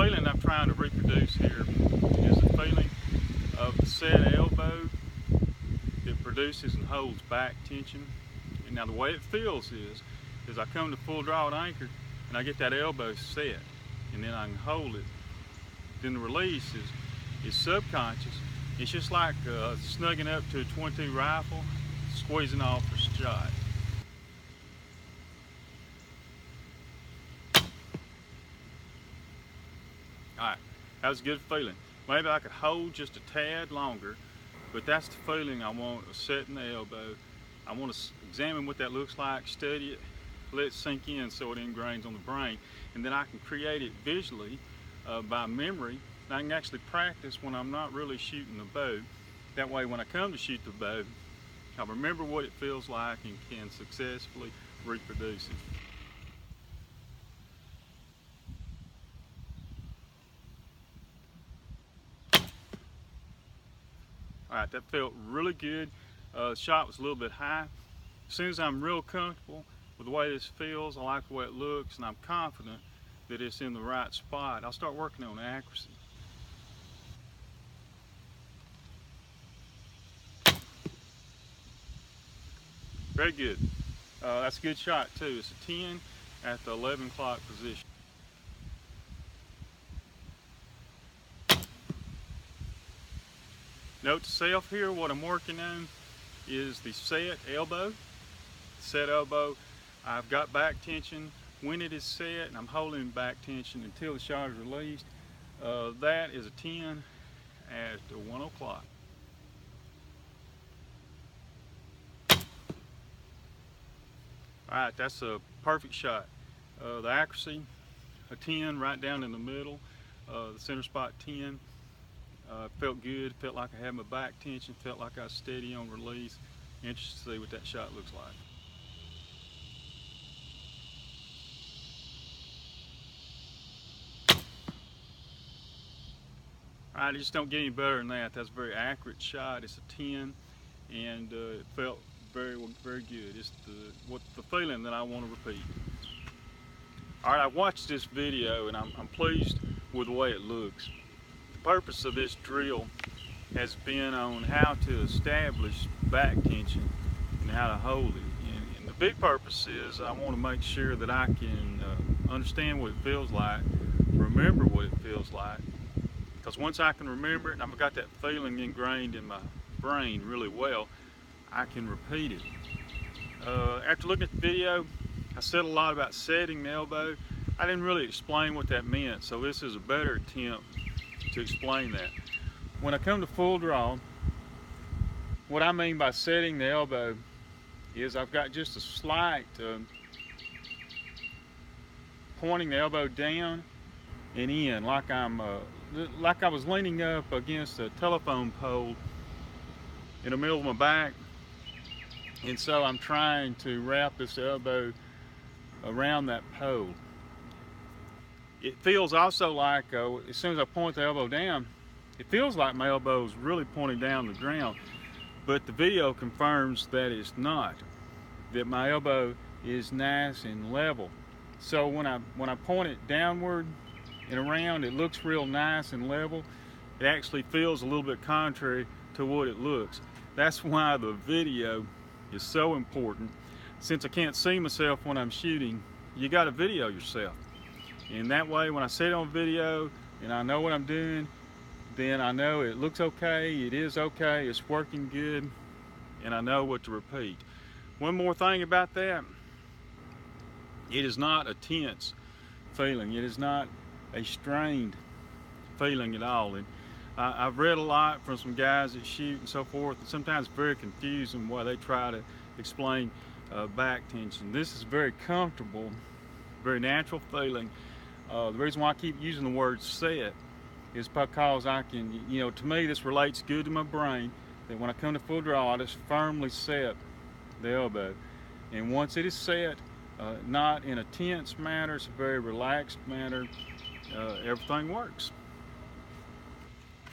feeling I'm trying to reproduce here is the feeling of the set elbow that produces and holds back tension. And now the way it feels is I come to full draw at anchor and I get that elbow set, and then I can hold it. Then the release is subconscious. It's just like snugging up to a .22 rifle, squeezing off a shot. Alright, that was a good feeling. Maybe I could hold just a tad longer, but that's the feeling I want, setting the elbow. I want to examine what that looks like, study it, let it sink in so it ingrains on the brain, and then I can create it visually by memory. And I can actually practice when I'm not really shooting the bow. That way when I come to shoot the bow, I remember what it feels like and can successfully reproduce it. Alright, that felt really good. The shot was a little bit high. As soon as I'm real comfortable with the way this feels, I like the way it looks, and I'm confident that it's in the right spot, I'll start working on accuracy. Very good. That's a good shot too. It's a 10 at the 11 o'clock position. Note to self here, what I'm working on is the set elbow. Set elbow, I've got back tension when it is set, and I'm holding back tension until the shot is released. That is a 10 at 1 o'clock. Alright, that's a perfect shot. The accuracy, a 10 right down in the middle, the center spot 10. Felt good, felt like I had my back tension, felt like I was steady on release. Interested to see what that shot looks like. Alright, I just don't get any better than that. That's a very accurate shot. It's a 10, and it felt very good. It's the feeling that I want to repeat. Alright, I watched this video and I'm pleased with the way it looks. The purpose of this drill has been on how to establish back tension and how to hold it. And the big purpose is I want to make sure that I can understand what it feels like, remember what it feels like. Because once I can remember it and I've got that feeling ingrained in my brain really well, I can repeat it. After looking at the video, I said a lot about setting the elbow. I didn't really explain what that meant, so this is a better attempt to explain that. When I come to full draw, what I mean by setting the elbow is I've got just a slight pointing the elbow down and in, like I was leaning up against a telephone pole in the middle of my back, and so I'm trying to wrap this elbow around that pole. It feels also like, as soon as I point the elbow down, it feels like my elbow is really pointing down the ground, but the video confirms that it's not, that my elbow is nice and level. So when I point it downward and around, it looks real nice and level. It actually feels a little bit contrary to what it looks. That's why the video is so important. Since I can't see myself when I'm shooting, you got to video yourself. And that way, when I see it on video and I know what I'm doing, then I know it looks okay, it is okay, it's working good, and I know what to repeat. One more thing about that, it is not a tense feeling. It is not a strained feeling at all. And I've read a lot from some guys that shoot and so forth, and sometimes it's very confusing why they try to explain back tension. This is very comfortable, very natural feeling. The reason why I keep using the word set is because I can, to me this relates good to my brain, that when I come to full draw, I just firmly set the elbow. And once it is set, not in a tense manner, it's a very relaxed manner, everything works.